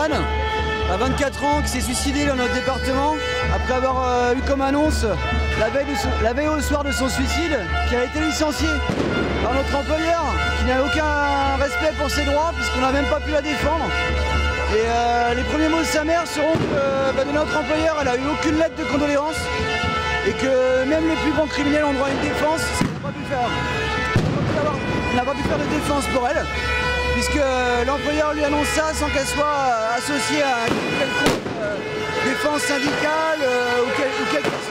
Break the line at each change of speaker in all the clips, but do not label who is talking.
Stéphane, à 24 ans, qui s'est suicidé dans notre département, après avoir eu comme annonce, la veille au soir de son suicide, qui a été licencié par notre employeur, qui n'a aucun respect pour ses droits, puisqu'on n'a même pas pu la défendre. Et les premiers mots de sa mère seront que de notre employeur, elle n'a eu aucune lettre de condoléances, et que même les plus grands criminels ont droit à une défense, ce qu'on n'a pas pu faire. On n'a pas pu faire de défense pour elle, puisque l'employeur lui annonce ça sans qu'elle soit associée à une quelconque défense syndicale ou quelque chose.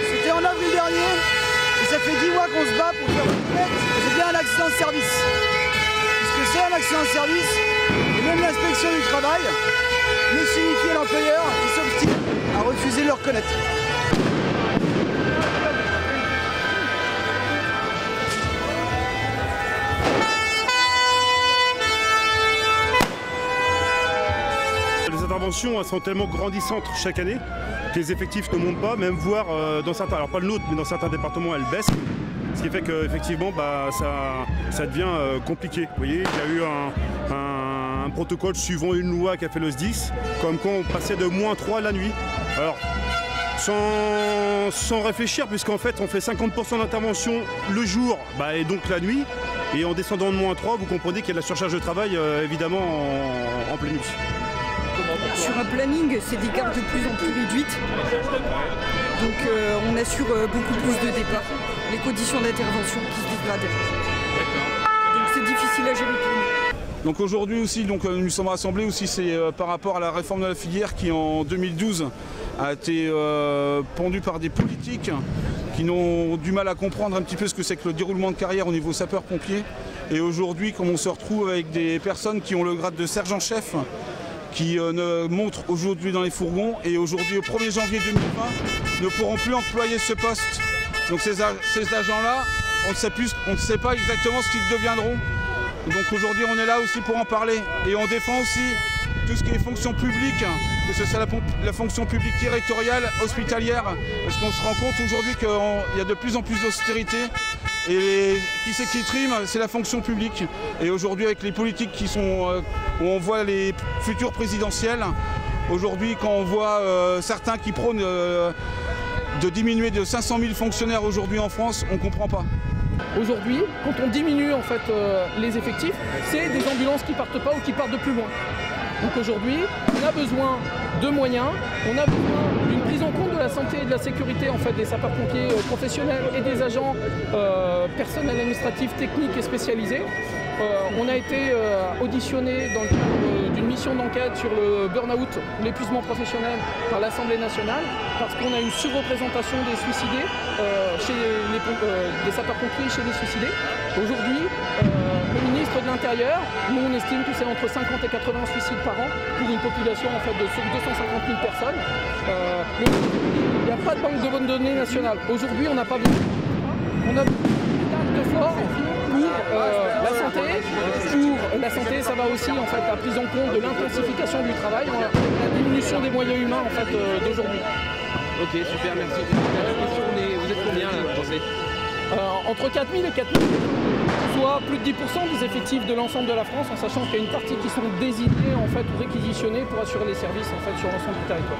C'était en avril dernier, et ça fait 10 mois qu'on se bat pour faire reconnaître que c'est bien un accident de service. Puisque c'est un accident de service, et même l'inspection du travail le signifie à l'employeur qui s'obstine à refuser de le reconnaître.
Les interventions sont tellement grandissantes chaque année que les effectifs ne montent pas, même voire dans certains, alors pas le nôtre, mais dans certains départements elles baissent. Ce qui fait qu'effectivement ça devient compliqué. Vous voyez, il y a eu un protocole suivant une loi qu'a fait le SDIS, comme quand on passait de -3 la nuit. Alors, sans réfléchir, puisqu'en fait on fait 50% d'intervention le jour et donc la nuit, et en descendant de -3, vous comprenez qu'il y a de la surcharge de travail évidemment en pleine nuit.
Sur un planning, c'est des gares de plus en plus réduites, donc on assure beaucoup plus de départs, les conditions d'intervention qui se dégradent. Donc c'est difficile à gérer pour nous.
Donc aujourd'hui aussi, nous nous sommes rassemblés aussi, c'est par rapport à la réforme de la filière qui en 2012 a été pendue par des politiques qui n'ont du mal à comprendre un petit peu ce que c'est que le déroulement de carrière au niveau sapeur-pompier. Et aujourd'hui, comme on se retrouve avec des personnes qui ont le grade de sergent-chef, qui montrent aujourd'hui dans les fourgons, et aujourd'hui au 1er janvier 2020 ne pourront plus employer ce poste. Donc ces agents-là, on ne sait pas exactement ce qu'ils deviendront. Donc aujourd'hui on est là aussi pour en parler, et on défend aussi tout ce qui est fonction publique, que ce soit la fonction publique territoriale, hospitalière, parce qu'on se rend compte aujourd'hui qu'il y a de plus en plus d'austérité. Et qui c'est qui trime? C'est la fonction publique. Et aujourd'hui, avec les politiques qui sont, où on voit les futures présidentielles, aujourd'hui, quand on voit certains qui prônent de diminuer de 500 000 fonctionnaires aujourd'hui en France, on ne comprend pas.
Aujourd'hui, quand on diminue en fait les effectifs, c'est des ambulances qui partent pas ou qui partent de plus loin. Donc aujourd'hui, on a besoin de moyens, on a besoin d'une prise en compte de la santé et de la sécurité en fait, des sapeurs-pompiers professionnels et des agents personnels administratifs, techniques et spécialisés. On a été auditionné dans le cadre d'une mission d'enquête sur le burn-out, l'épuisement professionnel par l'Assemblée nationale, parce qu'on a une surreprésentation des suicidés, des sapeurs-pompiers chez les suicidés. Aujourd'hui, le ministre de l'Intérieur, nous on estime que c'est entre 50 et 80 suicides par an pour une population en fait, de 250 000 personnes. Il n'y a pas de banque de données nationale. Aujourd'hui, on n'a pas besoin. On a besoin de fort pour la santé, ça va aussi en fait la prise en compte de l'intensification du travail, la diminution des moyens humains en fait d'aujourd'hui.
Ok, super, merci. Vous êtes combien là, vous pensez?
Entre 4 000 et 4 000, soit plus de 10% des effectifs de l'ensemble de la France, en sachant qu'il y a une partie qui sont désignés en fait, ou réquisitionnés pour assurer les services en fait, sur l'ensemble du territoire.